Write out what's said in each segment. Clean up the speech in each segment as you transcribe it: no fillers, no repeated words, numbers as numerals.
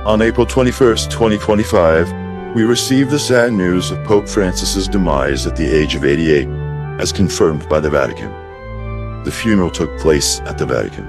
On April 21st, 2025, we received the sad news of Pope Francis's demise at the age of 88, as confirmed by the Vatican. The funeral took place at the Vatican.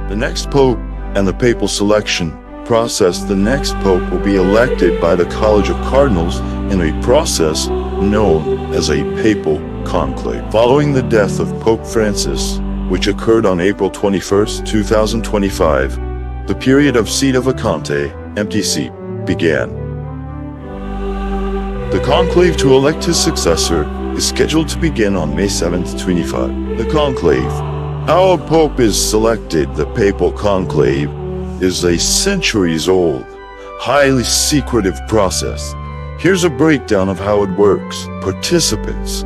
The next pope and the papal selection process. The next pope will be elected by the College of Cardinals in a process known as a papal conclave. Following the death of Pope Francis, which occurred on April 21st, 2025, the period of sede vacante, empty seat, began. The conclave to elect his successor is scheduled to begin on May 7th, 2025. The conclave. How a pope is selected. The papal conclave is a centuries-old, highly secretive process. Here's a breakdown of how it works. Participants.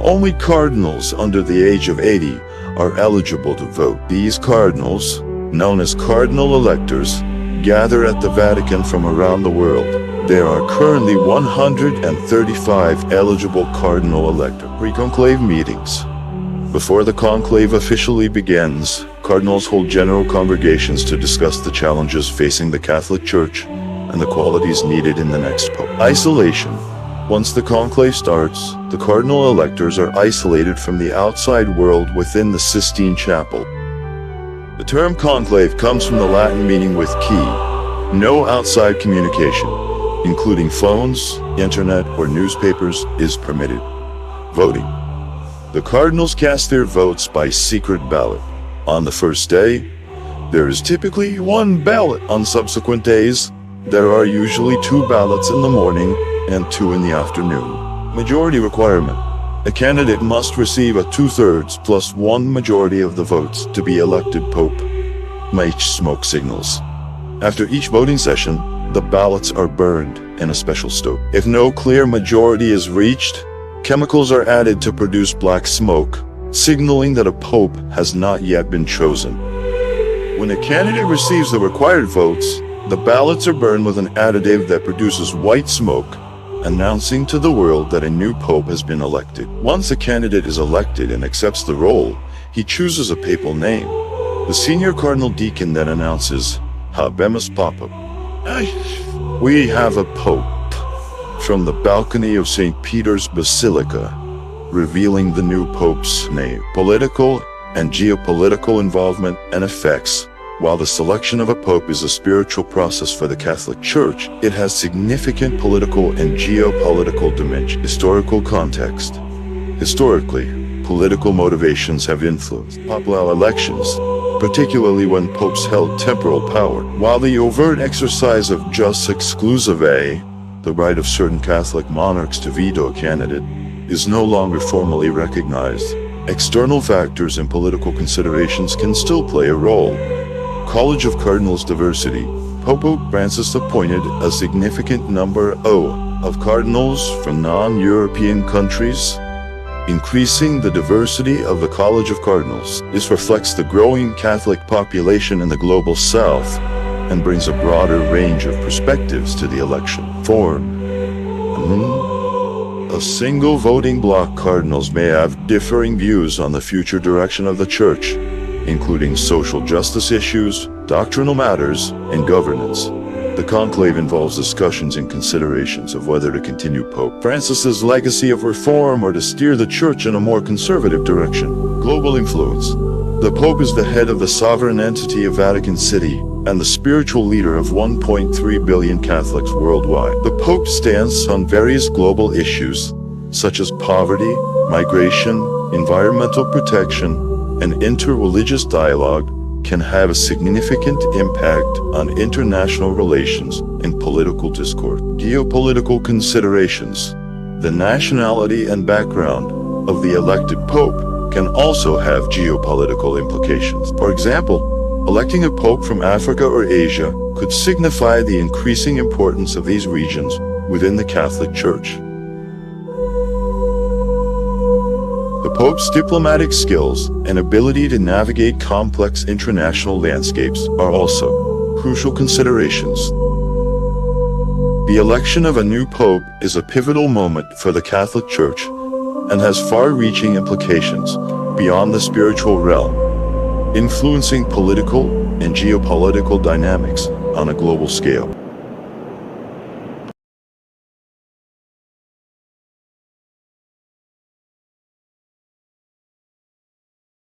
Only cardinals under the age of 80 are eligible to vote. These cardinals, known as cardinal electors, gather at the Vatican from around the world. There are currently 135 eligible cardinal electors. Pre-conclave meetings. Before the conclave officially begins, cardinals hold general congregations to discuss the challenges facing the Catholic Church and the qualities needed in the next pope. Isolation. Once the conclave starts, the cardinal electors are isolated from the outside world within the Sistine Chapel. The term conclave comes from the Latin meaning with key. No outside communication, including phones, internet, or newspapers, is permitted. Voting. The cardinals cast their votes by secret ballot. On the first day, there is typically one ballot. On subsequent days, there are usually 2 ballots in the morning and 2 in the afternoon. Majority requirement. A candidate must receive a 2/3 plus 1 majority of the votes to be elected pope. Smoke signals. After each voting session, the ballots are burned in a special stove. If no clear majority is reached, chemicals are added to produce black smoke, signaling that a pope has not yet been chosen. When a candidate receives the required votes, the ballots are burned with an additive that produces white smoke, announcing to the world that a new pope has been elected. Once a candidate is elected and accepts the role, he chooses a papal name. The senior cardinal deacon then announces, "Habemus Papam." We have a pope, from the balcony of St. Peter's Basilica, revealing the new pope's name. Political and geopolitical involvement and effects. While the selection of a pope is a spiritual process for the Catholic Church, it has significant political and geopolitical dimension. Historical context. Historically, political motivations have influenced papal elections, particularly when popes held temporal power. While the overt exercise of jus exclusivae, the right of certain Catholic monarchs to veto a candidate, is no longer formally recognized, external factors and political considerations can still play a role. College of Cardinals diversity. Pope Francis appointed a significant number of cardinals from non-European countries, increasing the diversity of the College of Cardinals. This reflects the growing Catholic population in the global South and brings a broader range of perspectives to the election. Form. A single voting bloc. Cardinals may have differing views on the future direction of the Church, including social justice issues, doctrinal matters, and governance. The conclave involves discussions and considerations of whether to continue Pope Francis's legacy of reform or to steer the Church in a more conservative direction. Global influence. The Pope is the head of the sovereign entity of Vatican City and the spiritual leader of 1.3 billion Catholics worldwide. The Pope stands on various global issues, such as poverty, migration, environmental protection, and interreligious dialogue, can have a significant impact on international relations and political discourse. Geopolitical considerations. The nationality and background of the elected pope can also have geopolitical implications. For example, electing a pope from Africa or Asia could signify the increasing importance of these regions within the Catholic Church. The Pope's diplomatic skills and ability to navigate complex international landscapes are also crucial considerations. The election of a new pope is a pivotal moment for the Catholic Church and has far-reaching implications beyond the spiritual realm, influencing political and geopolitical dynamics on a global scale.